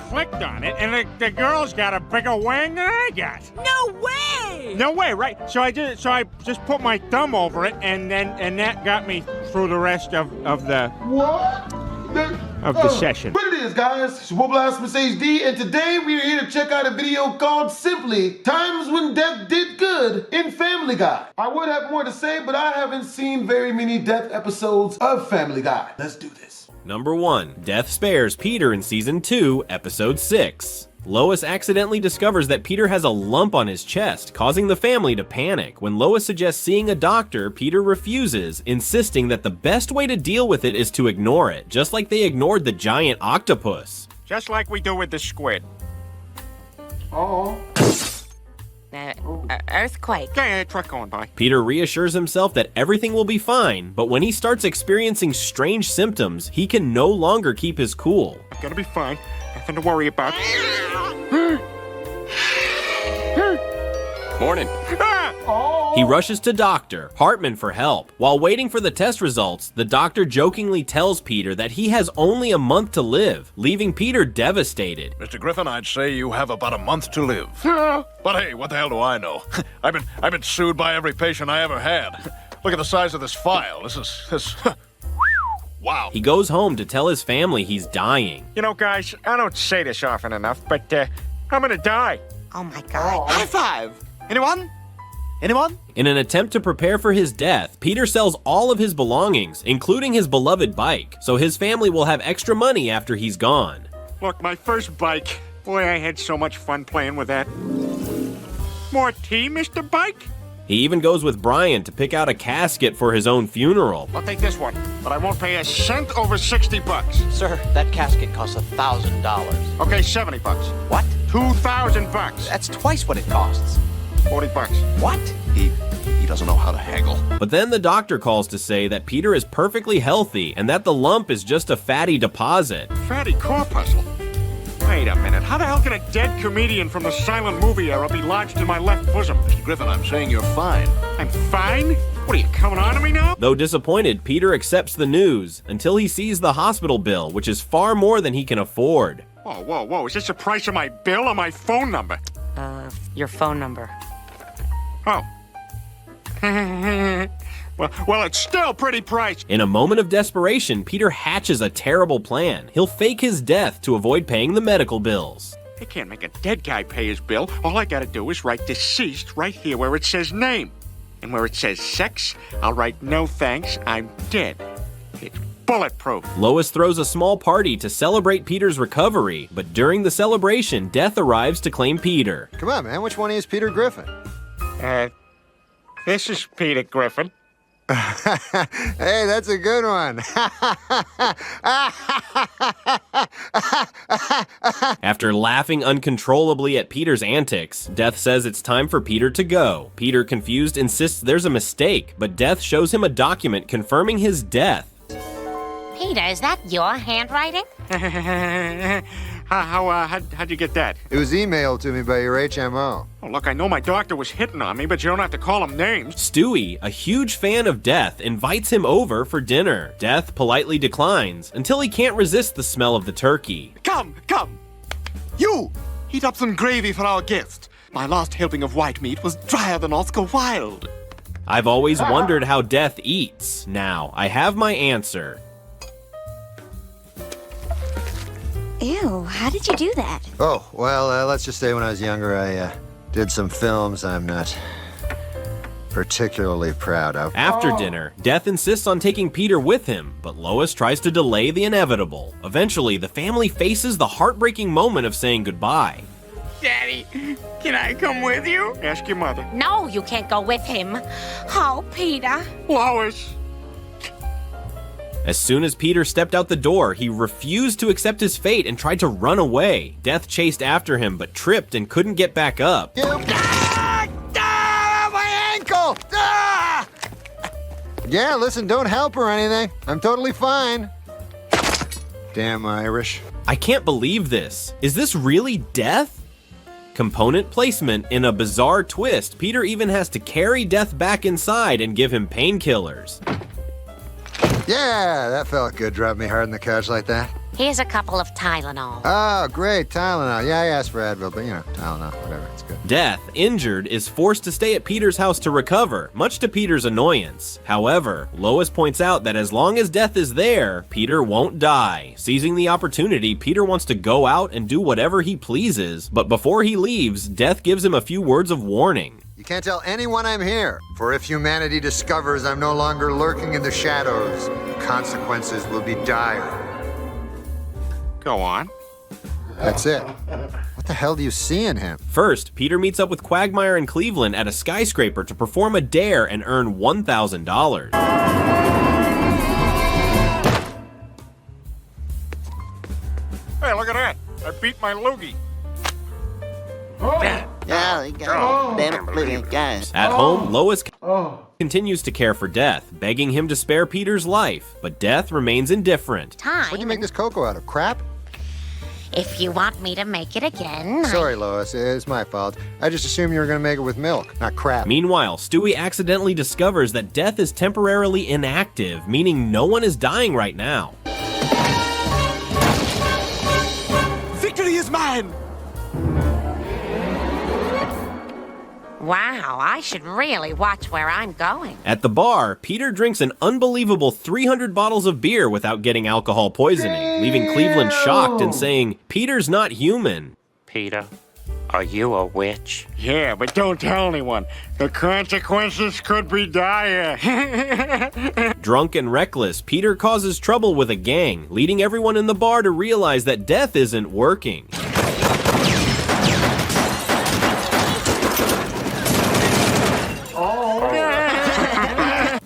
clicked on it, and the girl's got a bigger wang than I got. No way! No way, right? So I just put my thumb over it, and that got me through the rest of the What? of the session. What it is, guys? It's your boy BlastphamousHD, and today we are here to check out a video called simply Times When Death Did Good in Family Guy. I would have more to say, but I haven't seen very many death episodes of Family Guy. Let's do this. Number 1. Death spares Peter in Season 2, Episode 6. Lois accidentally discovers that Peter has a lump on his chest, causing the family to panic. When Lois suggests seeing a doctor, Peter refuses, insisting that the best way to deal with it is to ignore it, just like they ignored the giant octopus. Just like we do with the squid. Oh. Earthquake. Yeah, truck going by. Peter reassures himself that everything will be fine, but when he starts experiencing strange symptoms, he can no longer keep his cool. Gonna be fine. Nothing to worry about. Morning. He rushes to Dr. Hartman for help. While waiting for the test results, the doctor jokingly tells Peter that he has only a month to live, leaving Peter devastated. Mr. Griffin, I'd say you have about a month to live. But hey, what the hell do I know? I've been sued by every patient I ever had. Look at the size of this file. This wow. He goes home to tell his family he's dying. You know, guys, I don't say this often enough, but I'm gonna die. Oh my god. High five! Anyone? Anyone? In an attempt to prepare for his death, Peter sells all of his belongings, including his beloved bike, so his family will have extra money after he's gone. Look, my first bike. Boy, I had so much fun playing with that. More tea, Mr. Bike? He even goes with Brian to pick out a casket for his own funeral. I'll take this one, but I won't pay a cent over 60 bucks. Sir, that casket costs $1,000. Okay, 70 bucks. What? 2,000 bucks. That's twice what it costs. 40 bucks. What? He doesn't know how to haggle. But then the doctor calls to say that Peter is perfectly healthy and that the lump is just a fatty deposit. Fatty corpuscle. Wait a minute, how the hell can a dead comedian from the silent movie era be lodged in my left bosom? Mr. Griffin, I'm saying you're fine. I'm fine? What are you, coming on to me now? Though disappointed, Peter accepts the news until he sees the hospital bill, which is far more than he can afford. Whoa, whoa, whoa, is this the price of my bill or my phone number? Your phone number. Oh. Well, it's still pretty pricey. In a moment of desperation, Peter hatches a terrible plan. He'll fake his death to avoid paying the medical bills. I can't make a dead guy pay his bill. All I gotta do is write deceased right here where it says name. And where it says sex, I'll write no thanks, I'm dead. It's bulletproof. Lois throws a small party to celebrate Peter's recovery, but during the celebration, Death arrives to claim Peter. Come on, man. Which one is Peter Griffin? This is Peter Griffin. Hey, that's a good one. After laughing uncontrollably at Peter's antics, Death says it's time for Peter to go. Peter, confused, insists there's a mistake, but Death shows him a document confirming his death. Peter, is that your handwriting? How'd you get that? It was emailed to me by your HMO. Oh, look, I know my doctor was hitting on me, but you don't have to call him names. STEWIE, a huge fan of Death, invites him over for dinner. Death politely declines, until he can't resist the smell of the turkey. Come! You! Heat up some gravy for our guest. My last helping of white meat was drier than Oscar Wilde. I've always wondered how Death eats. Now, I have my answer. Ew, how did you do that? Oh, well, let's just say when I was younger, I did some films I'm not particularly proud of. After dinner, Death insists on taking Peter with him, but Lois tries to delay the inevitable. Eventually, the family faces the heartbreaking moment of saying goodbye. Daddy, can I come with you? Ask your mother. No, you can't go with him. Oh, Peter. Lois. As soon as Peter stepped out the door, he refused to accept his fate and tried to run away. Death chased after him, but tripped and couldn't get back up. My ankle! Ah! Yeah, listen, don't help or anything. I'm totally fine. Damn Irish. I can't believe this. Is this really Death? Component placement in a bizarre twist. Peter even has to carry Death back inside and give him painkillers. Yeah, that felt good, driving me hard on the couch like that. Here's a couple of Tylenol. Oh, great, Tylenol. Yeah, I asked for Advil, but Tylenol, whatever, it's good. Death, injured, is forced to stay at Peter's house to recover, much to Peter's annoyance. However, Lois points out that as long as Death is there, Peter won't die. Seizing the opportunity, Peter wants to go out and do whatever he pleases, but before he leaves, Death gives him a few words of warning. You can't tell anyone I'm here, for if humanity discovers I'm no longer lurking in the shadows, consequences will be dire. Go on. That's it. What the hell do you see in him? First, Peter meets up with Quagmire and Cleveland at a skyscraper to perform a dare and earn $1,000. Hey, look at that. I beat my loogie. Yeah, you got damn it, little guys. At home, Lois continues to care for Death, begging him to spare Peter's life, but Death remains indifferent. Time. What'd you make this cocoa out of? Crap? If you want me to make it again, Sorry, Lois, it's my fault. I just assumed you were gonna make it with milk, not crap. Meanwhile, Stewie accidentally discovers that Death is temporarily inactive, meaning no one is dying right now. Victory is mine! Wow, I should really watch where I'm going. At the bar, Peter drinks an unbelievable 300 bottles of beer without getting alcohol poisoning, leaving Cleveland shocked and saying, "Peter's not human." Peter, are you a witch? Yeah, but don't tell anyone. The consequences could be dire. Drunk and reckless, Peter causes trouble with a gang, leading everyone in the bar to realize that Death isn't working.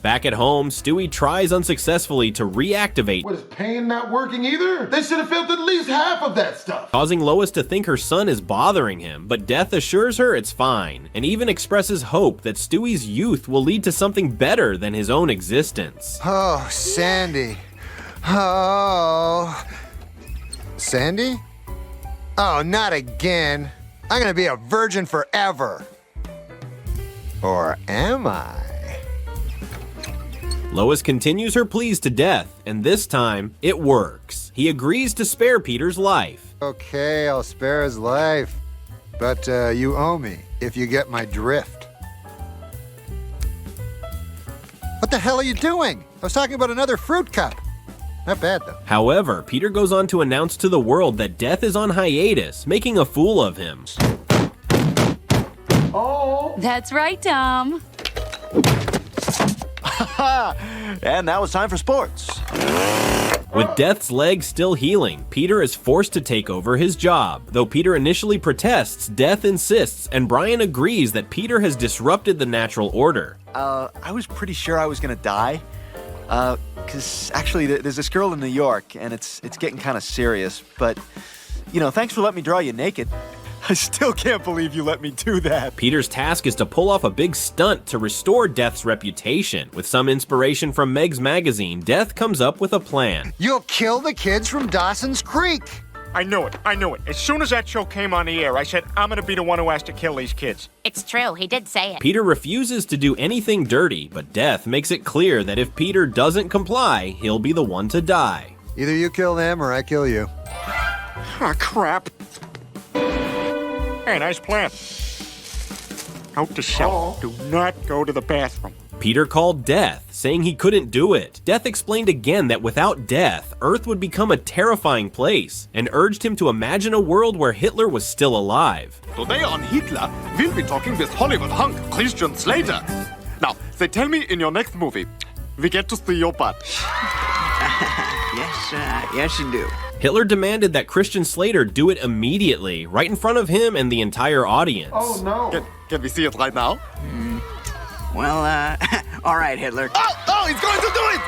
Back at home, Stewie tries unsuccessfully to reactivate, What, is pain not working either? They should have felt at least half of that stuff. causing Lois to think her son is bothering him, but Death assures her it's fine, and even expresses hope that Stewie's youth will lead to something better than his own existence. Oh, Sandy. Oh. Sandy? Oh, not again. I'm gonna be a virgin forever. Or am I? Lois continues her pleas to Death, and this time, it works. He agrees to spare Peter's life. Okay, I'll spare his life. But you owe me, if you get my drift. What the hell are you doing? I was talking about another fruit cup. Not bad, though. However, Peter goes on to announce to the world that Death is on hiatus, making a fool of him. That's right, Tom. And now it's time for sports. With Death's leg still healing, Peter is forced to take over his job. Though Peter initially protests, Death insists, and Brian agrees that Peter has disrupted the natural order. I was pretty sure I was gonna die. Cause actually there's this girl in New York, and it's getting kind of serious, but, thanks for letting me draw you naked. I still can't believe you let me do that. Peter's task is to pull off a big stunt to restore Death's reputation. With some inspiration from Meg's magazine, Death comes up with a plan. You'll kill the kids from Dawson's Creek. I knew it. As soon as that show came on the air, I said, I'm gonna be the one who has to kill these kids. It's true, he did say it. Peter refuses to do anything dirty, but Death makes it clear that if Peter doesn't comply, he'll be the one to die. Either you kill them or I kill you. Ah, crap. Hey, nice plan. Note to self, do not go to the bathroom. Peter called Death, saying he couldn't do it. Death explained again that without Death, Earth would become a terrifying place, and urged him to imagine a world where Hitler was still alive. Today on Hitler, we'll be talking with Hollywood hunk Christian Slater. Now, they tell me in your next movie, we get to see your butt. Yes, you do. Hitler demanded that Christian Slater do it immediately, right in front of him and the entire audience. Oh, no. Can we see it right now? Well, all right, Hitler. Oh, he's going to do it!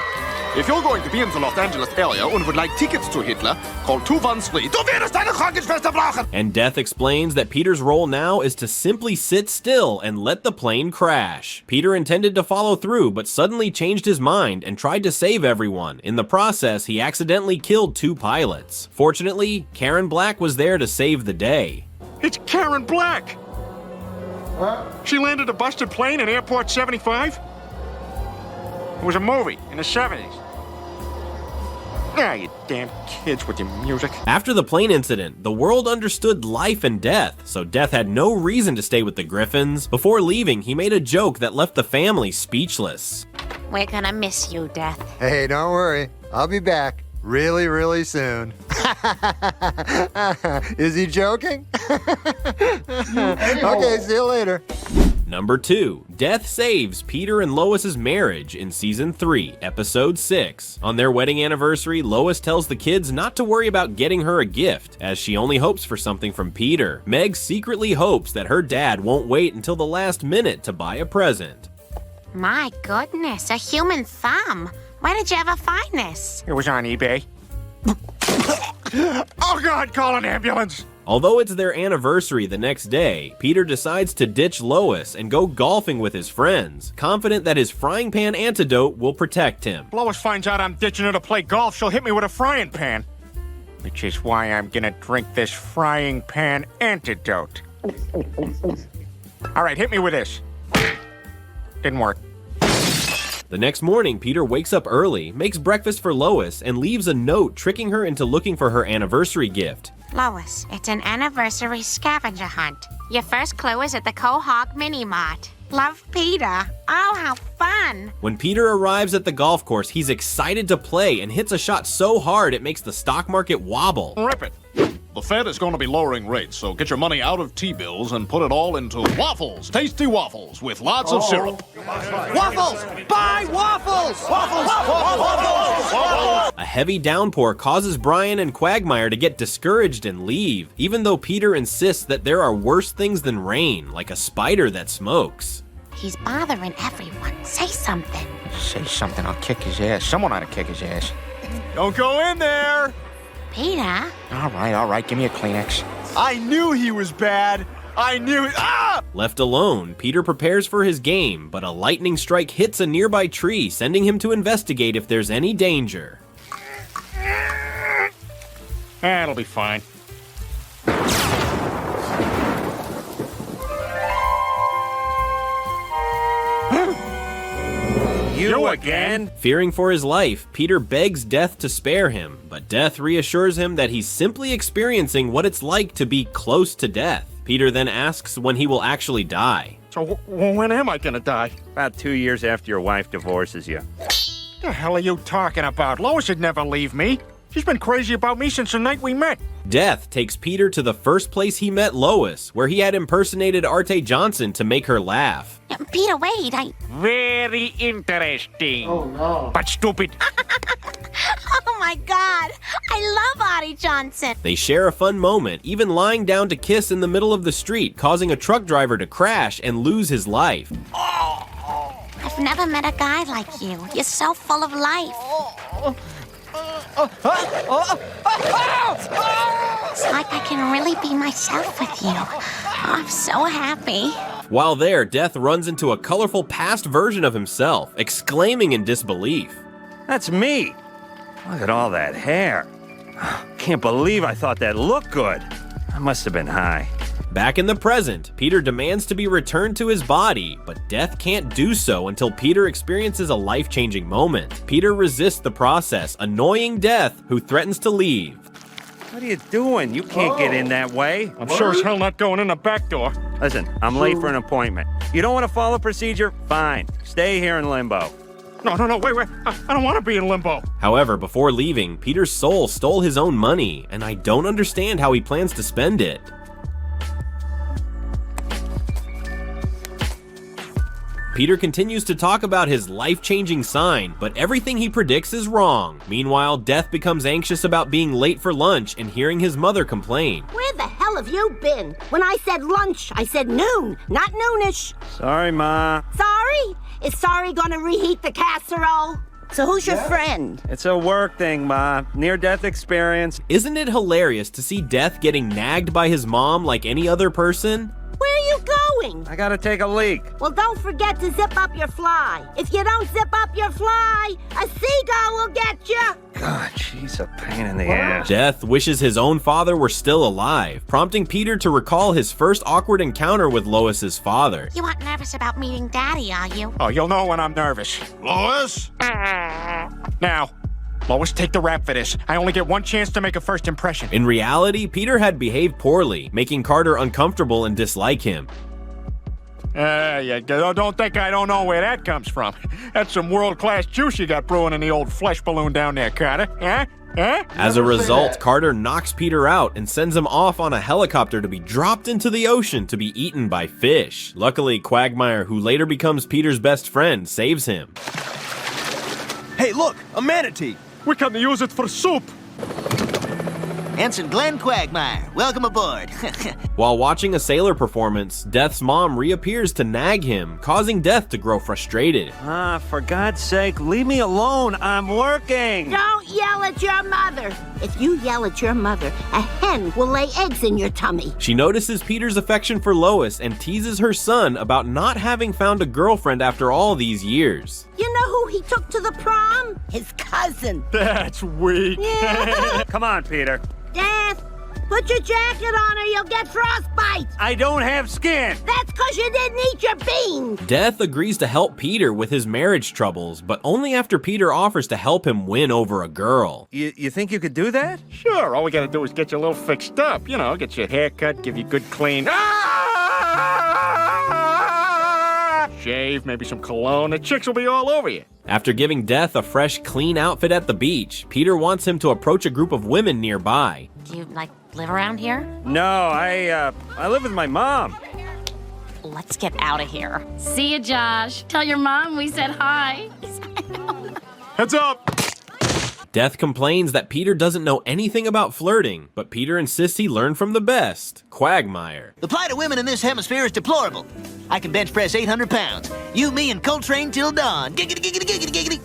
If you're going to be in the Los Angeles area and would like tickets to Hitler, call 213. Du wirst deine Krankenschwester brauchen! And Death explains that Peter's role now is to simply sit still and let the plane crash. Peter intended to follow through, but suddenly changed his mind and tried to save everyone. In the process, he accidentally killed 2 pilots. Fortunately, Karen Black was there to save the day. It's Karen Black! She landed a busted plane in Airport 75? It was a movie in the 70s. Ah, you damn kids with your music. After the plane incident, the world understood life and death, so Death had no reason to stay with the Griffins. Before leaving, he made a joke that left the family speechless. We're gonna miss you, Death. Hey, don't worry. I'll be back really, really soon. Is he joking? Okay, see you later. Number 2. Death saves Peter and Lois's marriage in Season 3, Episode 6. On their wedding anniversary, Lois tells the kids not to worry about getting her a gift, as she only hopes for something from Peter. Meg secretly hopes that her dad won't wait until the last minute to buy a present. My goodness, a human thumb. Where did you ever find this? It was on eBay. Oh, God, call an ambulance. Although it's their anniversary the next day, Peter decides to ditch Lois and go golfing with his friends, confident that his frying pan antidote will protect him. Lois finds out I'm ditching her to play golf, she'll hit me with a frying pan. Which is why I'm gonna drink this frying pan antidote. All right, hit me with this. Didn't work. The next morning, Peter wakes up early, makes breakfast for Lois, and leaves a note tricking her into looking for her anniversary gift. Lois, it's an anniversary scavenger hunt. Your first clue is at the Quahog Mini Mart. Love, Peter. Oh, how fun. When Peter arrives at the golf course, he's excited to play and hits a shot so hard it makes the stock market wobble. Rip it. The Fed is going to be lowering rates, so get your money out of T-bills and put it all into waffles. Tasty waffles with lots of syrup. Waffles! Buy waffles! Waffles! Waffles! A heavy downpour causes Brian and Quagmire to get discouraged and leave, even though Peter insists that there are worse things than rain, like a spider that smokes. He's bothering everyone. Say something. Say something, I'll kick his ass. Someone ought to kick his ass. Don't go in there! Peter? All right, give me a Kleenex. I knew he was bad. I knew it. Ah! Left alone, Peter prepares for his game, but a lightning strike hits a nearby tree, sending him to investigate if there's any danger. That'll be fine. You again? Fearing for his life, Peter begs Death to spare him, but Death reassures him that he's simply experiencing what it's like to be close to death. Peter then asks when he will actually die. So when am I gonna die? About 2 years after your wife divorces you. The hell are you talking about? Lois would never leave me. She's been crazy about me since the night we met. Death takes Peter to the first place he met Lois, where he had impersonated Arte Johnson to make her laugh. Peter, wait, Very interesting. Oh, no. But stupid. Oh my God! I love Artie Johnson! They share a fun moment, even lying down to kiss in the middle of the street, causing a truck driver to crash and lose his life. I've never met a guy like you. You're so full of life. It's like I can really be myself with you. I'm so happy. While there, Death runs into a colorful past version of himself, exclaiming in disbelief. That's me. Look at all that hair. Can't believe I thought that looked good. I must have been high. Back in the present, Peter demands to be returned to his body, but Death can't do so until Peter experiences a life-changing moment. Peter resists the process, annoying Death, who threatens to leave. What are you doing? You can't get in that way. I'm sure as hell not going in the back door. Listen, I'm late for an appointment. You don't want to follow procedure? Fine. Stay here in limbo. No, wait. I don't want to be in limbo. However, before leaving, Peter's soul stole his own money, and I don't understand how he plans to spend it. Peter continues to talk about his life-changing sign, but everything he predicts is wrong. Meanwhile, Death becomes anxious about being late for lunch and hearing his mother complain. Where the hell have you been? When I said lunch, I said noon, not noonish. Sorry, Ma. Sorry? Is sorry gonna reheat the casserole? So who's your friend? It's a work thing, Ma. Near-death experience. Isn't it hilarious to see Death getting nagged by his mom like any other person? Where are you going? I gotta take a leak. Well, don't forget to zip up your fly. If you don't zip up your fly, a seagull will get you. God, she's a pain in the ass. Death wishes his own father were still alive, prompting Peter to recall his first awkward encounter with Lois's father. You aren't nervous about meeting Daddy, are you? Oh, you'll know when I'm nervous. Lois? Now, Lois, take the rap for this. I only get one chance to make a first impression. In reality, Peter had behaved poorly, making Carter uncomfortable and dislike him. Yeah, don't think I don't know where that comes from. That's some world-class juice you got brewing in the old flesh balloon down there, Carter. Huh? As a result, Carter knocks Peter out and sends him off on a helicopter to be dropped into the ocean to be eaten by fish. Luckily, Quagmire, who later becomes Peter's best friend, saves him. Hey, look, a manatee. We can use it for soup. Ensign Glenn Quagmire, welcome aboard. While watching a sailor performance, Death's mom reappears to nag him, causing Death to grow frustrated. For God's sake, leave me alone. I'm working. Don't yell at your mother. If you yell at your mother, a hen will lay eggs in your tummy. She notices Peter's affection for Lois and teases her son about not having found a girlfriend after all these years. You know who he took to the prom? His cousin. That's weak. Yeah. Come on, Peter. Death, put your jacket on or you'll get frostbite. I don't have skin. That's because you didn't eat your beans. Death agrees to help Peter with his marriage troubles, but only after Peter offers to help him win over a girl. You think you could do that? Sure, all we gotta do is get you a little fixed up. You know, get your hair cut, give you good clean. Shave, maybe some cologne. The chicks will be all over you. After giving Death a fresh, clean outfit at the beach, Peter wants him to approach a group of women nearby. Do you, live around here? No, I live with my mom. Let's get out of here. See ya, Josh. Tell your mom we said hi. Heads up! Death complains that Peter doesn't know anything about flirting, but Peter insists he learned from the best, Quagmire. The plight of women in this hemisphere is deplorable. I can bench press 800 pounds. You, me, and Coltrane till dawn. Giggity, giggity, giggity, giggity.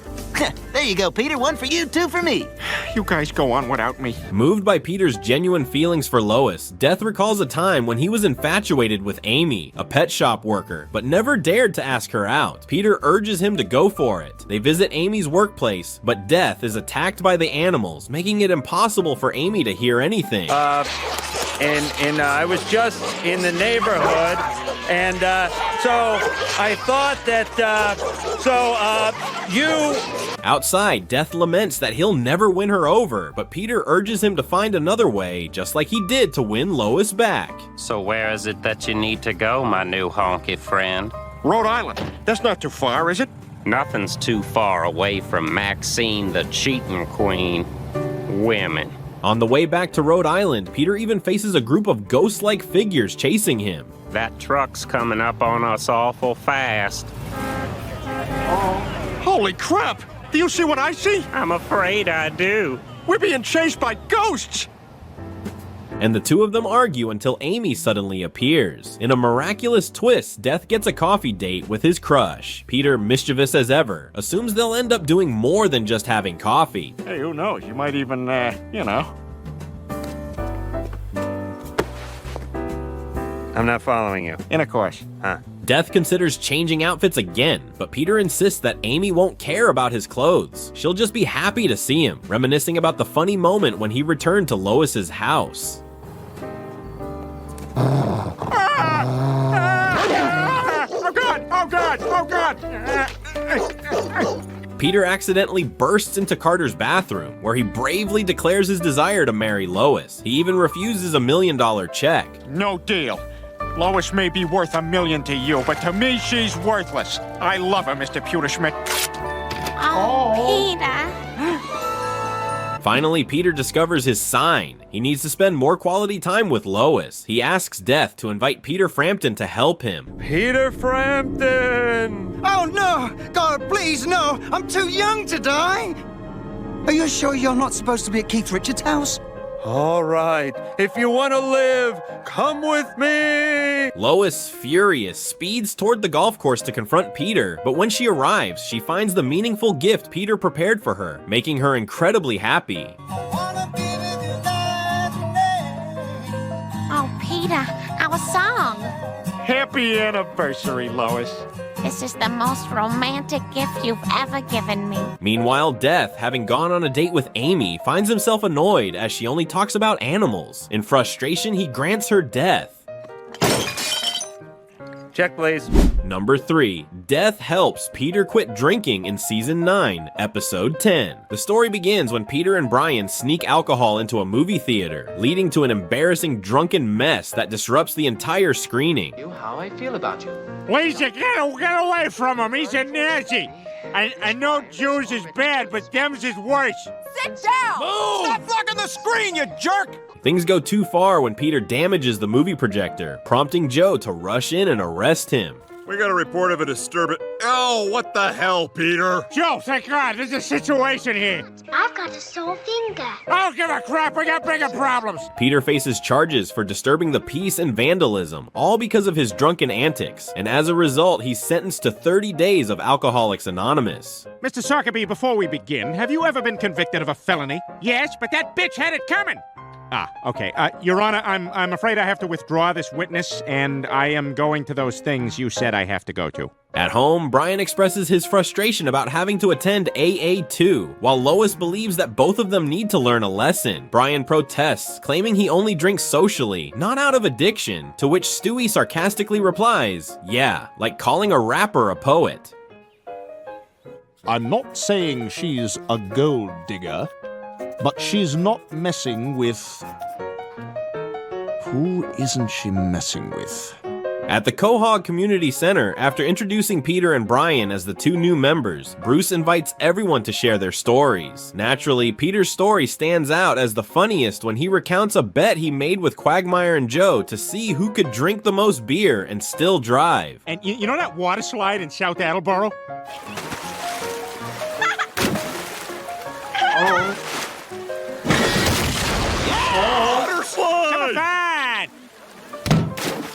There you go, Peter. One for you, two for me. You guys go on without me. Moved by Peter's genuine feelings for Lois, Death recalls a time when he was infatuated with Amy, a pet shop worker, but never dared to ask her out. Peter urges him to go for it. They visit Amy's workplace, but Death is attacked by the animals, making it impossible for Amy to hear anything. I was just in the neighborhood, and so I thought that, you... Outside, Death laments that he'll never win her over, but Peter urges him to find another way, just like he did to win Lois back. So where is it that you need to go, my new honky friend? Rhode Island. That's not too far, is it? Nothing's too far away from Maxine the cheating queen. Women. On the way back to Rhode Island, Peter even faces a group of ghost-like figures chasing him. That truck's coming up on us awful fast. Holy crap! Do you see what I see? I'm afraid I do. We're being chased by ghosts! And the two of them argue until Amy suddenly appears. In a miraculous twist, Death gets a coffee date with his crush. Peter, mischievous as ever, assumes they'll end up doing more than just having coffee. Hey, who knows? You might even, you know. I'm not following you. Intercourse. Huh. Death considers changing outfits again, but Peter insists that Amy won't care about his clothes. She'll just be happy to see him, reminiscing about the funny moment when he returned to Lois's house. Oh God! Oh God! Oh God! Peter accidentally bursts into Carter's bathroom, where he bravely declares his desire to marry Lois. He even refuses $1 million check. No deal. Lois may be worth $1 million to you, but to me, she's worthless. I love her, Mr. Pewterschmidt. Oh, Peter. Finally, Peter discovers his sign. He needs to spend more quality time with Lois. He asks Death to invite Peter Frampton to help him. Peter Frampton! Oh, no! God, please, no! I'm too young to die! Are you sure you're not supposed to be at Keith Richards' house? All right, if you want to live, come with me! Lois, furious, speeds toward the golf course to confront Peter, but when she arrives, she finds the meaningful gift Peter prepared for her, making her incredibly happy. Oh, Peter, our song. Happy anniversary, Lois. This is the most romantic gift you've ever given me. Meanwhile, Death, having gone on a date with Amy, finds himself annoyed as she only talks about animals. In frustration, he grants her death. Check, please. Number 3. Death helps Peter quit drinking in Season 9, Episode 10. The story begins when Peter and Brian sneak alcohol into a movie theater, leading to an embarrassing drunken mess that disrupts the entire screening. How I feel about you. Lisa, get away from him. He's a Nazi. I know Jews is bad, but them's is worse. Sit down! Move! Stop blocking the screen, you jerk! Things go too far when Peter damages the movie projector, prompting Joe to rush in and arrest him. We got a report of a disturbance. Oh, what the hell, Peter? Joe, thank God, there's a situation here. I've got a sore finger. I don't give a crap, we got bigger problems. Peter faces charges for disturbing the peace and vandalism, all because of his drunken antics, and as a result, he's sentenced to 30 days of Alcoholics Anonymous. Mr. Sarkaby, before we begin, have you ever been convicted of a felony? Yes, but that bitch had it coming. Okay. Your Honor, I'm afraid I have to withdraw this witness, and I am going to those things you said I have to go to. At home, Brian expresses his frustration about having to attend AA too, while Lois believes that both of them need to learn a lesson. Brian protests, claiming he only drinks socially, not out of addiction, to which Stewie sarcastically replies, yeah, like calling a rapper a poet. I'm not saying she's a gold digger, but she's not messing with... Who isn't she messing with? At the Quahog Community Center, after introducing Peter and Brian as the two new members, Bruce invites everyone to share their stories. Naturally, Peter's story stands out as the funniest when he recounts a bet he made with Quagmire and Joe to see who could drink the most beer and still drive. And you know that water slide in South Attleboro? Water slide!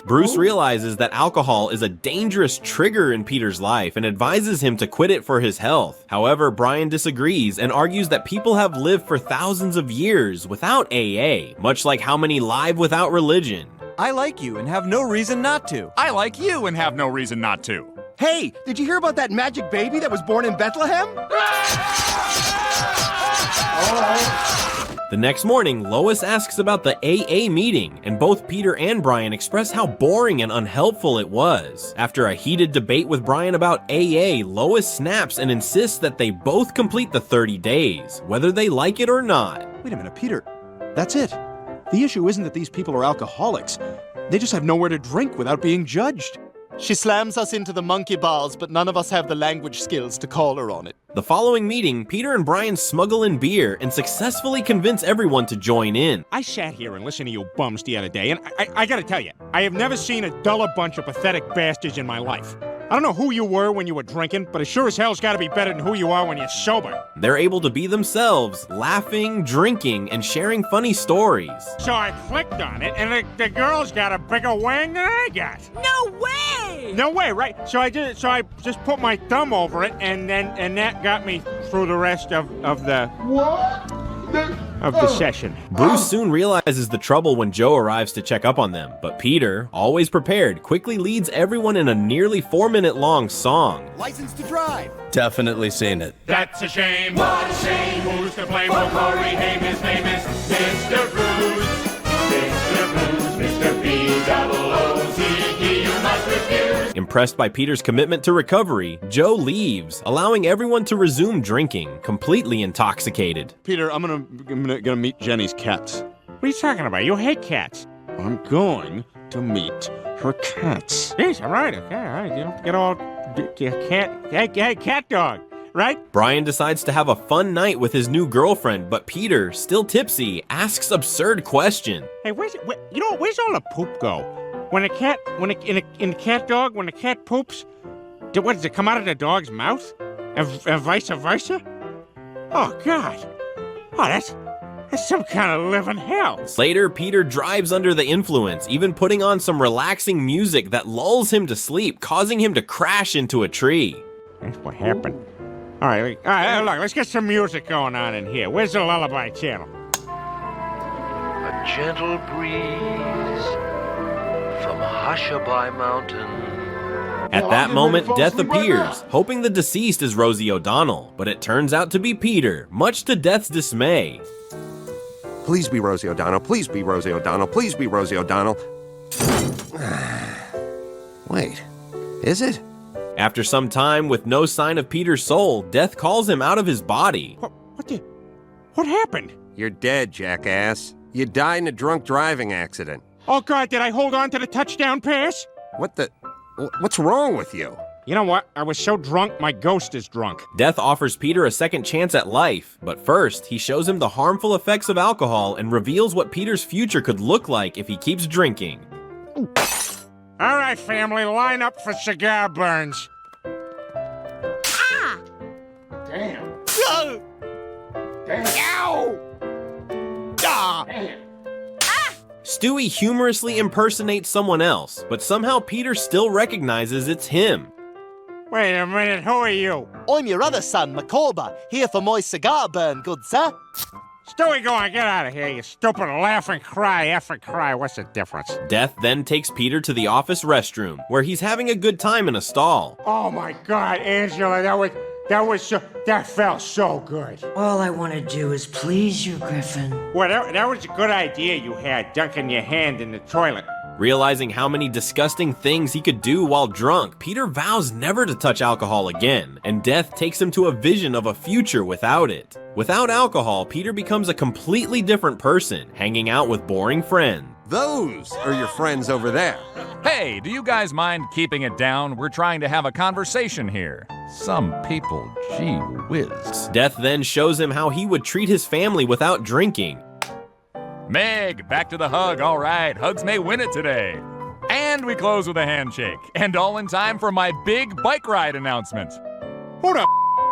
Bruce realizes that alcohol is a dangerous trigger in Peter's life and advises him to quit it for his health. However, Brian disagrees and argues that people have lived for thousands of years without AA, much like how many live without religion. I like you and have no reason not to. I like you and have no reason not to. Hey, did you hear about that magic baby that was born in Bethlehem? The next morning, Lois asks about the AA meeting, and both Peter and Brian express how boring and unhelpful it was. After a heated debate with Brian about AA, Lois snaps and insists that they both complete the 30 days, whether they like it or not. Wait a minute, Peter. That's it. The issue isn't that these people are alcoholics. They just have nowhere to drink without being judged. She slams us into the monkey bars, but none of us have the language skills to call her on it. The following meeting, Peter and Brian smuggle in beer and successfully convince everyone to join in. I sat here and listened to you bums the other day, and I gotta tell you, I have never seen a duller bunch of pathetic bastards in my life. I don't know who you were when you were drinking, but it sure as hell's gotta be better than who you are when you're sober. They're able to be themselves, laughing, drinking, and sharing funny stories. So I clicked on it, and the girl's got a bigger wang than I got. No way! No way, right? So I just put my thumb over it, and that got me through the rest of the session. Bruce soon realizes the trouble when Joe arrives to check up on them, but Peter, always prepared, quickly leads everyone in a nearly 4-minute-long song. License to drive. Definitely seen it. That's a shame. What a shame. Who's to blame? Well, Corey Haim, his name is Mr. Bruce. Mr. Bruce, Mr. B-double-O-Z-E, you must refuse. Impressed by Peter's commitment to recovery, Joe leaves, allowing everyone to resume drinking, completely intoxicated. Peter, I'm gonna meet Jenny's cats. What are you talking about? You hate cats. I'm going to meet her cats. Yes, all right, okay, all right. You don't get all cat dog, right? Brian decides to have a fun night with his new girlfriend, but Peter, still tipsy, asks absurd question. Hey, where's all the poop go? When a cat poops, what does it come out of the dog's mouth? And vice versa? Oh God! Oh, that's some kind of living hell. Later, Peter drives under the influence, even putting on some relaxing music that lulls him to sleep, causing him to crash into a tree. That's what happened. All right, look, let's get some music going on in here. Where's the lullaby channel? A gentle breeze from Hushabye Mountain. At that moment, Death appears, hoping the deceased is Rosie O'Donnell, but it turns out to be Peter, much to Death's dismay. Please be Rosie O'Donnell. Please be Rosie O'Donnell. Please be Rosie O'Donnell. Wait, is it? After some time with no sign of Peter's soul, Death calls him out of his body. What happened? You're dead, jackass. You died in a drunk driving accident. Oh, God, did I hold on to the touchdown pass? What's wrong with you? You know what? I was so drunk, my ghost is drunk. Death offers Peter a second chance at life, but first, he shows him the harmful effects of alcohol and reveals what Peter's future could look like if he keeps drinking. All right, family, line up for cigar burns. Ah! Damn. Oh! Damn. Ow! Ah! Damn. Stewie humorously impersonates someone else, but somehow Peter still recognizes it's him. Wait a minute, who are you? I'm your other son, Macabre, here for my cigar burn, good sir. Stewie, go on, get out of here, you stupid laugh and cry, F and cry. What's the difference? Death then takes Peter to the office restroom, where he's having a good time in a stall. Oh my God, Angela, that felt so good. All I want to do is please you, Griffin. Well, that was a good idea you had, dunking your hand in the toilet. Realizing how many disgusting things he could do while drunk, Peter vows never to touch alcohol again, and Death takes him to a vision of a future without it. Without alcohol, Peter becomes a completely different person, hanging out with boring friends. Those are your friends over there. Hey, do you guys mind keeping it down? We're trying to have a conversation here. Some people, gee whiz. Death then shows him how he would treat his family without drinking. Meg, back to the hug, all right. Hugs may win it today. And we close with a handshake. And all in time for my big bike ride announcement. Who the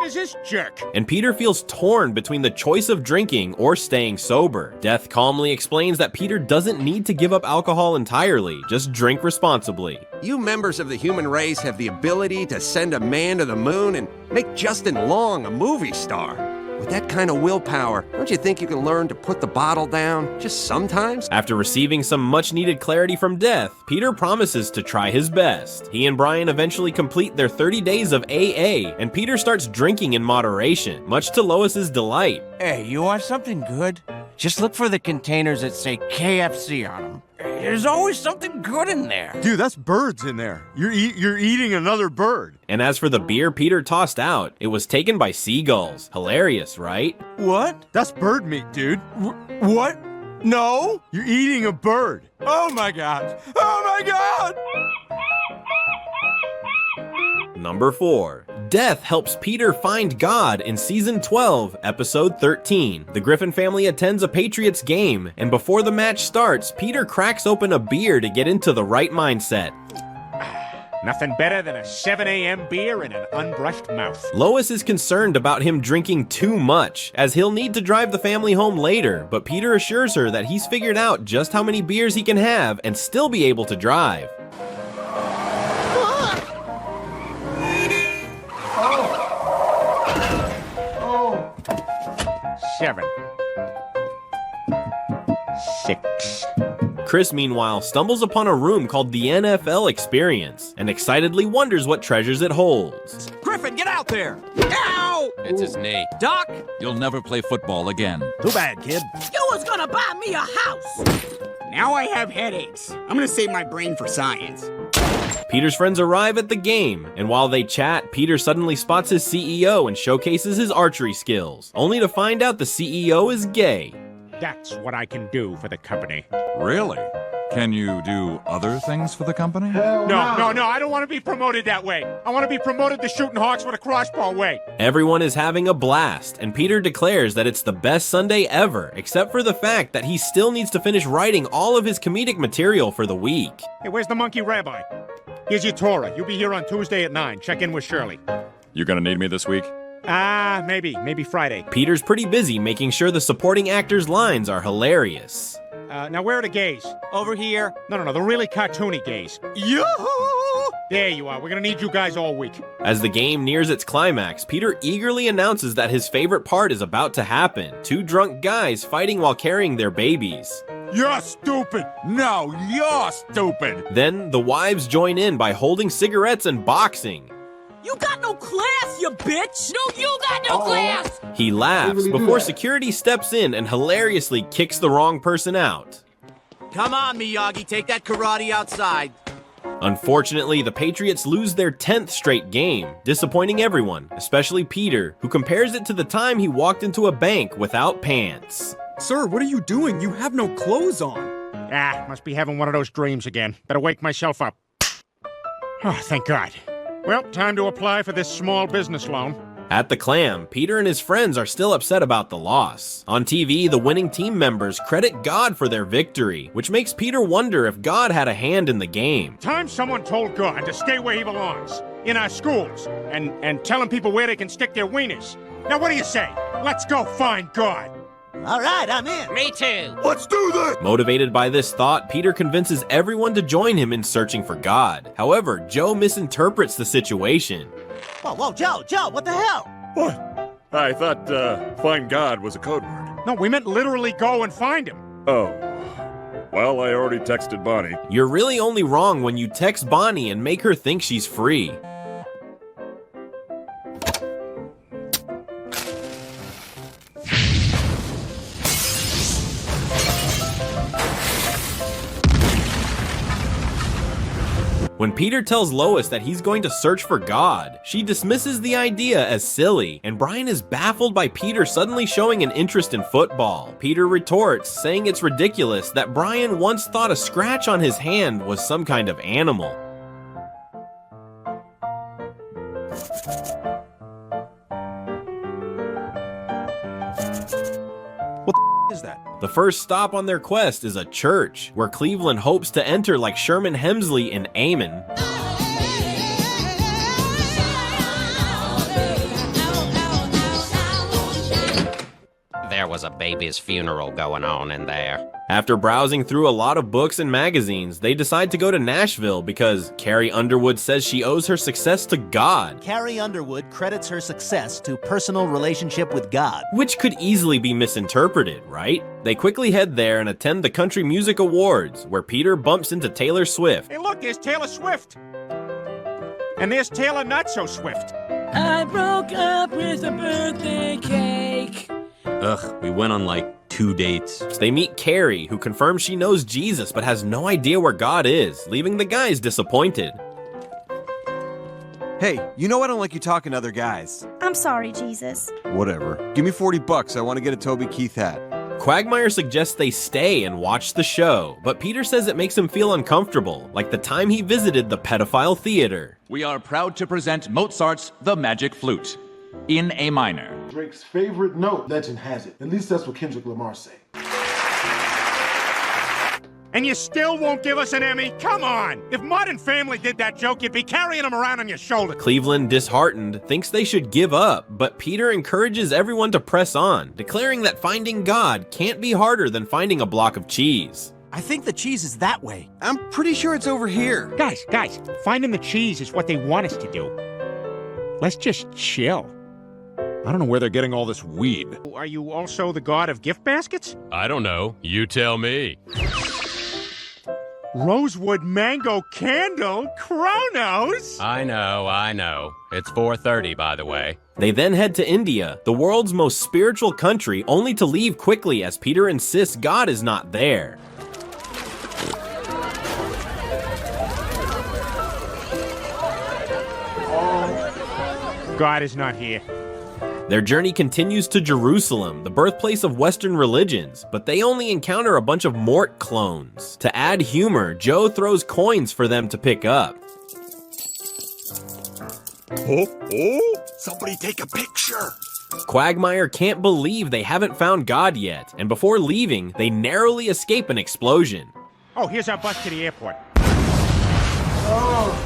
is this jerk? And Peter feels torn between the choice of drinking or staying sober. Death calmly explains that Peter doesn't need to give up alcohol entirely, just drink responsibly. You members of the human race have the ability to send a man to the moon and make Justin Long a movie star. With that kind of willpower, don't you think you can learn to put the bottle down just sometimes? After receiving some much-needed clarity from Death, Peter promises to try his best. He and Brian eventually complete their 30 days of AA, and Peter starts drinking in moderation, much to Lois's delight. Hey, you want something good? Just look for the containers that say KFC on them. There's always something good in there. Dude, that's birds in there. You're eating another bird. And as for the beer Peter tossed out, it was taken by seagulls. Hilarious, right? What? That's bird meat, dude. What? No? You're eating a bird. Oh my God. Oh my God! Number 4. Death helps Peter find God in Season 12, Episode 13. The Griffin family attends a Patriots game, and before the match starts, Peter cracks open a beer to get into the right mindset. Nothing better than a 7 a.m. beer and an unbrushed mouth. Lois is concerned about him drinking too much, as he'll need to drive the family home later, but Peter assures her that he's figured out just how many beers he can have and still be able to drive. Seven. 6. Chris, meanwhile, stumbles upon a room called the NFL Experience and excitedly wonders what treasures it holds. Griffin, get out there! Ow! It's his knee. Doc! You'll never play football again. Too bad, kid. You was gonna buy me a house! Now I have headaches. I'm gonna save my brain for science. Peter's friends arrive at the game, and while they chat, Peter suddenly spots his CEO and showcases his archery skills, only to find out the CEO is gay. That's what I can do for the company. Really? Can you do other things for the company? No, I don't want to be promoted that way. I want to be promoted to shooting hawks with a crossbow way. Everyone is having a blast, and Peter declares that it's the best Sunday ever, except for the fact that he still needs to finish writing all of his comedic material for the week. Hey, where's the monkey rabbi? Here's your Torah. You'll be here on Tuesday at 9. Check in with Shirley. You gonna need me this week? Maybe Friday. Peter's pretty busy making sure the supporting actors' lines are hilarious. Now where are the gays? Over here. No, the really cartoony gays. Yoo-hoo! There you are. We're gonna need you guys all week. As the game nears its climax, Peter eagerly announces that his favorite part is about to happen. 2 drunk guys fighting while carrying their babies. You're stupid! No, you're stupid! Then the wives join in by holding cigarettes and boxing. You got no class, you bitch! No, you got no class! He laughs before security steps in and hilariously kicks the wrong person out. Come on, Miyagi, take that karate outside. Unfortunately, the Patriots lose their 10th straight game, disappointing everyone, especially Peter, who compares it to the time he walked into a bank without pants. Sir, what are you doing? You have no clothes on. Must be having one of those dreams again. Better wake myself up. Oh, thank God. Well, time to apply for this small business loan. At the Clam, Peter and his friends are still upset about the loss. On TV, the winning team members credit God for their victory, which makes Peter wonder if God had a hand in the game. Time someone told God to stay where he belongs, in our schools, and telling people where they can stick their wieners. Now what do you say? Let's go find God. All right, I'm in. Me too. Let's do this! Motivated by this thought, Peter convinces everyone to join him in searching for God. However, Joe misinterprets the situation. Whoa, Joe, what the hell? What? I thought, find God was a code word. No, we meant literally go and find him. Oh. Well, I already texted Bonnie. You're really only wrong when you text Bonnie and make her think she's free. When Peter tells Lois that he's going to search for God, she dismisses the idea as silly, and Brian is baffled by Peter suddenly showing an interest in football. Peter retorts, saying it's ridiculous that Brian once thought a scratch on his hand was some kind of animal. What the is that? The first stop on their quest is a church, where Cleveland hopes to enter like Sherman Hemsley in Amen. There was a baby's funeral going on in there. After browsing through a lot of books and magazines, they decide to go to Nashville because Carrie Underwood says she owes her success to God. Carrie Underwood credits her success to personal relationship with God. Which could easily be misinterpreted, right? They quickly head there and attend the Country Music Awards, where Peter bumps into Taylor Swift. Hey, look, there's Taylor Swift. And there's Taylor Not So Swift. I broke up with a birthday cake. Ugh, we went on like 2 dates. They meet Carrie, who confirms she knows Jesus but has no idea where God is, leaving the guys disappointed. Hey, you know I don't like you talking to other guys. I'm sorry, Jesus. Whatever. Give me $40. I want to get a Toby Keith hat. Quagmire suggests they stay and watch the show, but Peter says it makes him feel uncomfortable, like the time he visited the pedophile theater. We are proud to present Mozart's The Magic Flute in A minor. Drake's favorite note, legend has it. At least that's what Kendrick Lamar say. And you still won't give us an Emmy? Come on! If Modern Family did that joke, you'd be carrying them around on your shoulder. Cleveland, disheartened, thinks they should give up, but Peter encourages everyone to press on, declaring that finding God can't be harder than finding a block of cheese. I think the cheese is that way. I'm pretty sure it's over here. Guys, finding the cheese is what they want us to do. Let's just chill. I don't know where they're getting all this weed. Are you also the god of gift baskets? I don't know. You tell me. Rosewood mango candle? Chronos? I know. It's 4:30, by the way. They then head to India, the world's most spiritual country, only to leave quickly as Peter insists God is not there. God is not here. Their journey continues to Jerusalem, the birthplace of Western religions, but they only encounter a bunch of Mort clones. To add humor, Joe throws coins for them to pick up. Oh, somebody take a picture. Quagmire can't believe they haven't found God yet, and before leaving, they narrowly escape an explosion. Oh, here's our bus to the airport. Oh,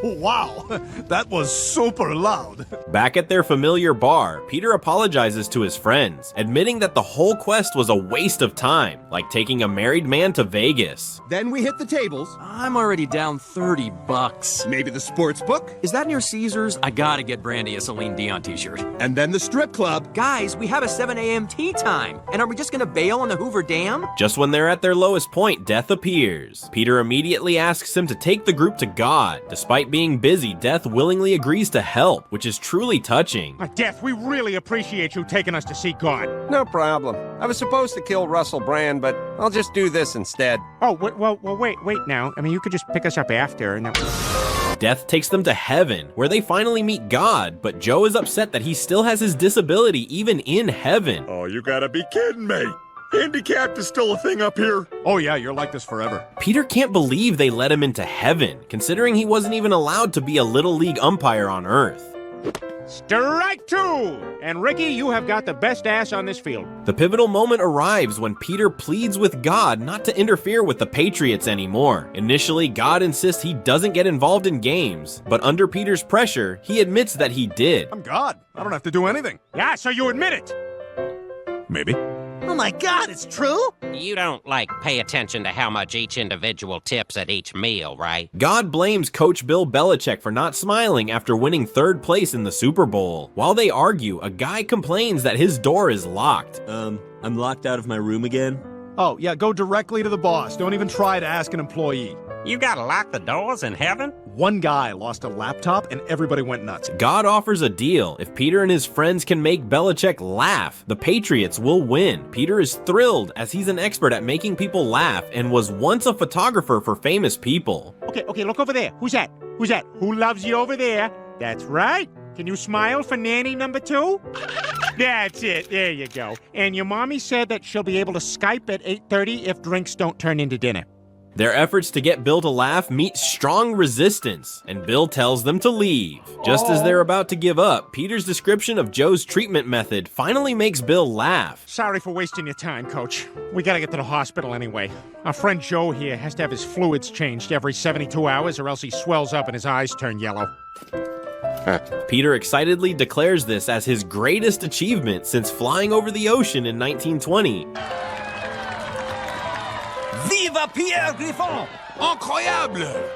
wow, that was super loud. Back at their familiar bar, Peter apologizes to his friends, admitting that the whole quest was a waste of time, like taking a married man to Vegas. Then we hit the tables. I'm already down $30. Maybe the sports book. Is that near Caesars? I gotta get Brandy a Celine Dion t-shirt. And then the strip club. Guys, we have a 7 a.m. tea time. And are we just gonna bail on the Hoover Dam? Just when they're at their lowest point, death appears. Peter immediately asks him to take present the group to God. Despite being busy, Death willingly agrees to help, which is truly touching. Death, we really appreciate you taking us to see God. No problem. I was supposed to kill Russell Brand, but I'll just do this instead. Oh, well, wait now. I mean, you could just pick us up after and then... Death takes them to heaven, where they finally meet God, but Joe is upset that he still has his disability even in heaven. Oh, you gotta be kidding me. Handicapped is still a thing up here. Oh yeah, you're like this forever. Peter can't believe they let him into heaven, considering he wasn't even allowed to be a Little League umpire on Earth. Strike two! And Ricky, you have got the best ass on this field. The pivotal moment arrives when Peter pleads with God not to interfere with the Patriots anymore. Initially, God insists he doesn't get involved in games, but under Peter's pressure, he admits that he did. I'm God. I don't have to do anything. Yeah, so you admit it. Maybe. Oh my God, it's true? You don't, pay attention to how much each individual tips at each meal, right? God blames Coach Bill Belichick for not smiling after winning 3rd place in the Super Bowl. While they argue, a guy complains that his door is locked. I'm locked out of my room again? Oh, yeah, go directly to the boss. Don't even try to ask an employee. You gotta lock the doors in heaven? One guy lost a laptop and everybody went nuts. God offers a deal. If Peter and his friends can make Belichick laugh, the Patriots will win. Peter is thrilled as he's an expert at making people laugh and was once a photographer for famous people. Okay, look over there. Who's that? Who loves you over there? That's right. Can you smile for nanny number 2? That's it. There you go. And your mommy said that she'll be able to Skype at 8:30 if drinks don't turn into dinner. Their efforts to get Bill to laugh meet strong resistance, and Bill tells them to leave. Just as they're about to give up, Peter's description of Joe's treatment method finally makes Bill laugh. Sorry for wasting your time, Coach. We gotta get to the hospital anyway. Our friend Joe here has to have his fluids changed every 72 hours or else he swells up and his eyes turn yellow. Peter excitedly declares this as his greatest achievement since flying over the ocean in 1920. Viva Pierre Griffin! Incroyable!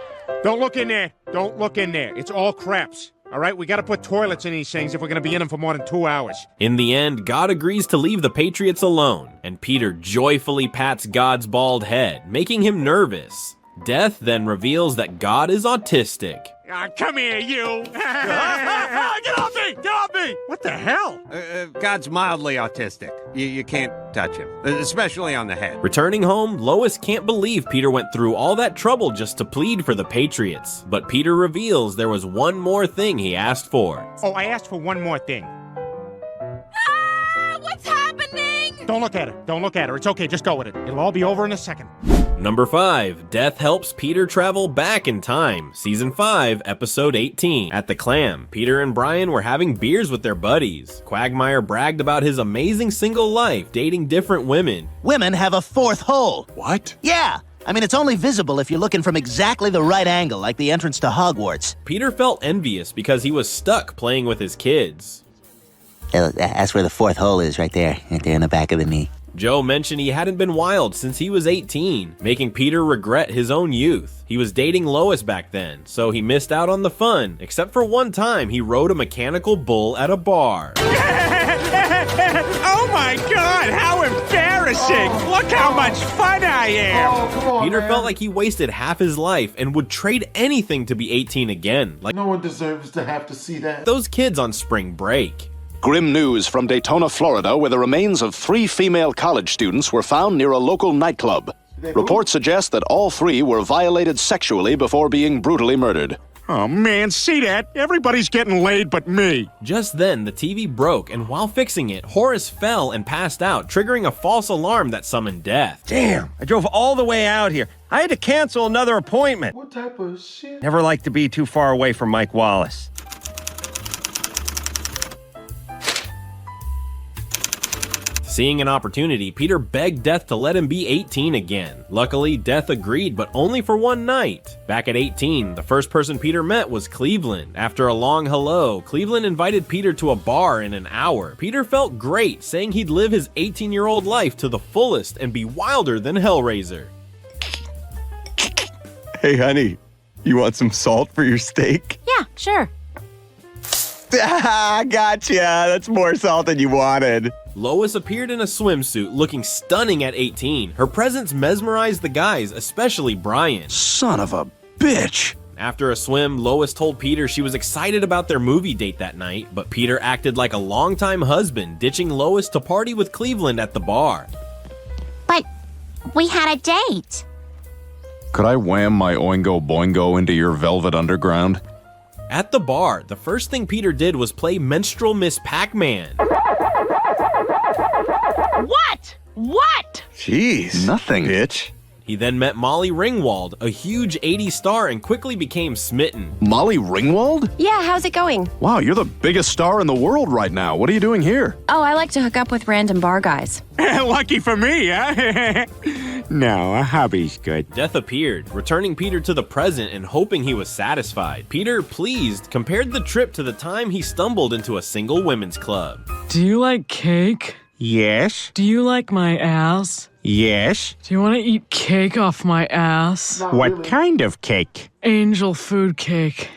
Don't look in there. It's all craps. All right, we gotta put toilets in these things if we're gonna be in them for more than 2 hours. In the end, God agrees to leave the Patriots alone, and Peter joyfully pats God's bald head, making him nervous. Death then reveals that God is autistic. Come here, you! Get off me! What the hell? God's mildly autistic. You can't touch him, especially on the head. Returning home, Lois can't believe Peter went through all that trouble just to plead for the Patriots. But Peter reveals there was one more thing he asked for. Oh, I asked for one more thing. What's happening? Don't look at her. It's okay, just go with it. It'll all be over in a second. Number 5, Death helps Peter travel back in time. Season 5, Episode 18. At the Clam, Peter and Brian were having beers with their buddies. Quagmire bragged about his amazing single life, dating different women. Women have a 4th hole. What? Yeah. I mean, it's only visible if you're looking from exactly the right angle, like the entrance to Hogwarts. Peter felt envious because he was stuck playing with his kids. That's where the 4th hole is, right there in the back of the knee. Joe mentioned he hadn't been wild since he was 18, making Peter regret his own youth. He was dating Lois back then, so he missed out on the fun, except for one time he rode a mechanical bull at a bar. Oh my God, how embarrassing! Look how much fun I am! Come on, Peter man. felt like he wasted half his life and would trade anything to be 18 again, like No one deserves to have to see that. those kids on spring break. Grim news from Daytona, Florida, where the remains of 3 female college students were found near a local nightclub. Reports suggest that all 3 were violated sexually before being brutally murdered. Oh man, see that? Everybody's getting laid but me. Just then, the TV broke, and while fixing it, Horace fell and passed out, triggering a false alarm that summoned death. Damn, I drove all the way out here. I had to cancel another appointment. What type of shit? Never liked to be too far away from Mike Wallace. Seeing an opportunity, Peter begged Death to let him be 18 again. Luckily, Death agreed, but only for one night. Back at 18, the first person Peter met was Cleveland. After a long hello, Cleveland invited Peter to a bar in an hour. Peter felt great, saying he'd live his 18-year-old life to the fullest and be wilder than Hellraiser. Hey, honey, you want some salt for your steak? Yeah, sure. Gotcha. That's more salt than you wanted. Lois appeared in a swimsuit, looking stunning at 18. Her presence mesmerized the guys, especially Brian. Son of a bitch! After a swim, Lois told Peter she was excited about their movie date that night, but Peter acted like a longtime husband, ditching Lois to party with Cleveland at the bar. But we had a date. Could I wham my Oingo Boingo into your velvet underground? At the bar, the first thing Peter did was play Menstrual Miss Pac-Man. What? What? Jeez. Nothing. Bitch. He then met Molly Ringwald, a huge 80s star, and quickly became smitten. Molly Ringwald? Yeah, how's it going? Wow, you're the biggest star in the world right now. What are you doing here? Oh, I like to hook up with random bar guys. Lucky for me, huh? No, a hobby's good. Death appeared, returning Peter to the present and hoping he was satisfied. Peter, pleased, compared the trip to the time he stumbled into a single women's club. Do you like cake? Yes. Do you like my ass? Yes. Do you want to eat cake off my ass? What kind of cake? Angel food cake.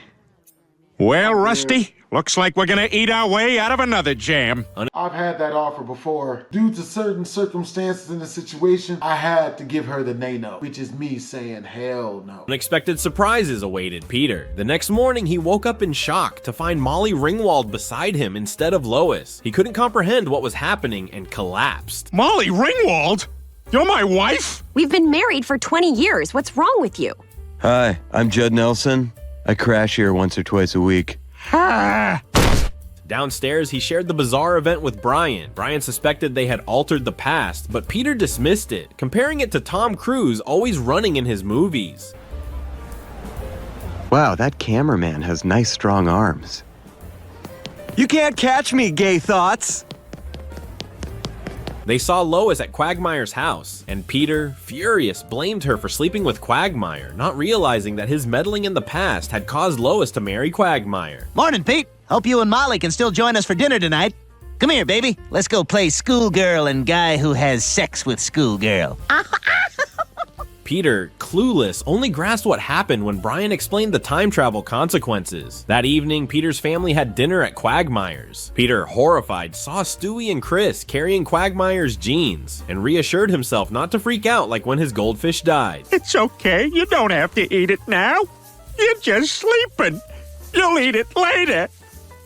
Well, Rusty, looks like we're gonna eat our way out of another jam. I've had that offer before. Due to certain circumstances in the situation, I had to give her the nay-no, which is me saying hell no. Unexpected surprises awaited Peter. The next morning, he woke up in shock to find Molly Ringwald beside him instead of Lois. He couldn't comprehend what was happening and collapsed. Molly Ringwald? You're my wife? We've been married for 20 years. What's wrong with you? Hi, I'm Judd Nelson. I crash here once or twice a week. Downstairs, he shared the bizarre event with Brian. Brian suspected they had altered the past, but Peter dismissed it, comparing it to Tom Cruise always running in his movies. Wow, that cameraman has nice strong arms. You can't catch me, gay thoughts! They saw Lois at Quagmire's house, and Peter, furious, blamed her for sleeping with Quagmire, not realizing that his meddling in the past had caused Lois to marry Quagmire. Morning, Pete. Hope you and Molly can still join us for dinner tonight. Come here, baby. Let's go play schoolgirl and guy who has sex with schoolgirl. Peter, clueless, only grasped what happened when Brian explained the time travel consequences. That evening, Peter's family had dinner at Quagmire's. Peter, horrified, saw Stewie and Chris carrying Quagmire's genes and reassured himself not to freak out like when his goldfish died. It's okay. You don't have to eat it now. You're just sleeping. You'll eat it later.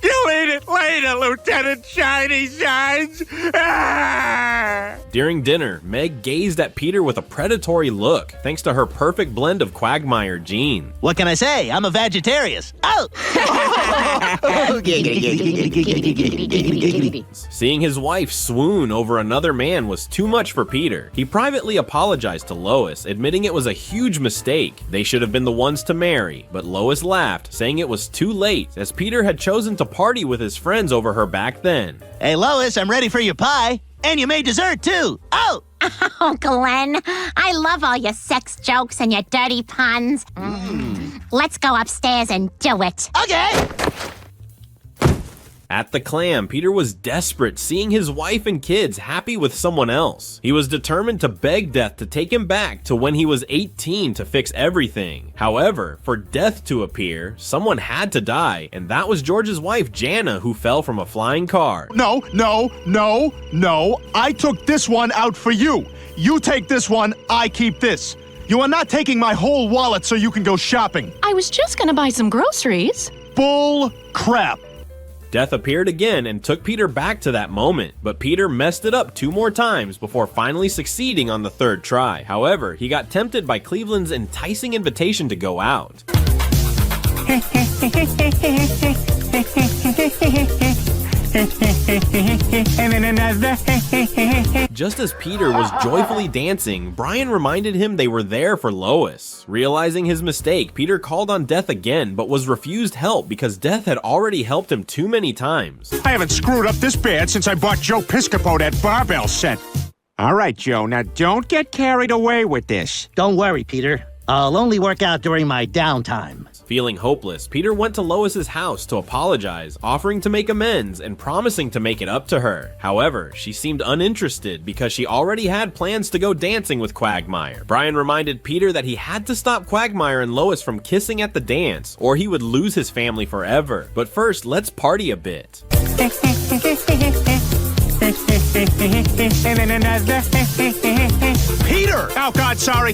You'll eat it later, Lieutenant Shiny Shines! Ah! During dinner, Meg gazed at Peter with a predatory look, thanks to her perfect blend of Quagmire gene. What can I say? I'm a vegetarian. Oh! Seeing his wife swoon over another man was too much for Peter. He privately apologized to Lois, admitting it was a huge mistake. They should have been the ones to marry, but Lois laughed, saying it was too late, as Peter had chosen to party with his friends over her back then. Hey, Lois, I'm ready for your pie. And you made dessert, too. Oh! Oh, Glenn, I love all your sex jokes and your dirty puns. Let's go upstairs and do it. Okay! At the clam, Peter was desperate, seeing his wife and kids happy with someone else. He was determined to beg Death to take him back to when he was 18 to fix everything. However, for Death to appear, someone had to die, and that was George's wife, Jana, who fell from a flying car. No. I took this one out for you. You take this one, I keep this. You are not taking my whole wallet so you can go shopping. I was just gonna buy some groceries. Bull crap. Death appeared again and took Peter back to that moment, but Peter messed it up 2 more times before finally succeeding on the 3rd try. However, he got tempted by Cleveland's enticing invitation to go out. Just as Peter was joyfully dancing, Brian reminded him they were there for Lois. Realizing his mistake, Peter called on Death again, but was refused help because Death had already helped him too many times. I haven't screwed up this bad since I bought Joe Piscopo that barbell set. All right, Joe, now don't get carried away with this. Don't worry, Peter. I'll only work out during my downtime. Feeling hopeless, Peter went to Lois's house to apologize, offering to make amends and promising to make it up to her. However, she seemed uninterested because she already had plans to go dancing with Quagmire. Brian reminded Peter that he had to stop Quagmire and Lois from kissing at the dance, or he would lose his family forever. But first, let's party a bit. Peter! Peter! Oh, God, sorry.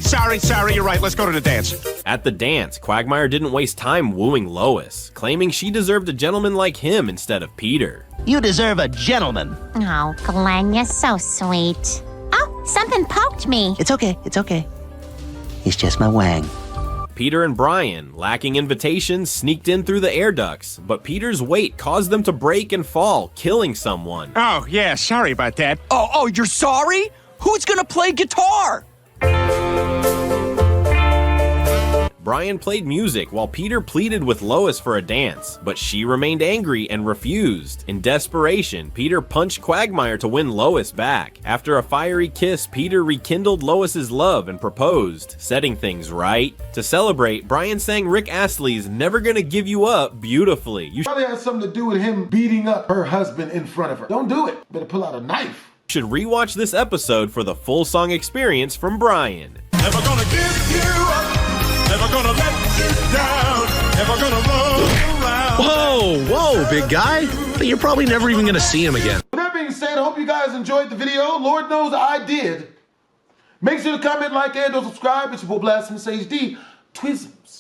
You're right. Let's go to the dance. At the dance, Quagmire didn't waste time wooing Lois, claiming she deserved a gentleman like him instead of Peter. You deserve a gentleman. Oh, Glenn, you're so sweet. Oh, something poked me. It's okay. It's just my wang. Peter and Brian, lacking invitations, sneaked in through the air ducts, but Peter's weight caused them to break and fall, killing someone. Oh, yeah, sorry about that. Oh, you're sorry? Who's gonna play guitar? Brian played music while Peter pleaded with Lois for a dance, but she remained angry and refused. In desperation, Peter punched Quagmire to win Lois back. After a fiery kiss, Peter rekindled Lois's love and proposed, setting things right. To celebrate, Brian sang Rick Astley's Never Gonna Give You Up beautifully. You Probably has something to do with him beating up her husband in front of her. Don't do it. Better pull out a knife. should rewatch this episode for the full song experience from Brian. Never gonna give you up. Never gonna let you down. Never gonna roll around. Whoa, big guy. You're probably never even gonna see him again. With that being said, I hope you guys enjoyed the video. Lord knows I did. Make sure to comment, like, and subscribe. It's your boy BlastphamousHD. Twism.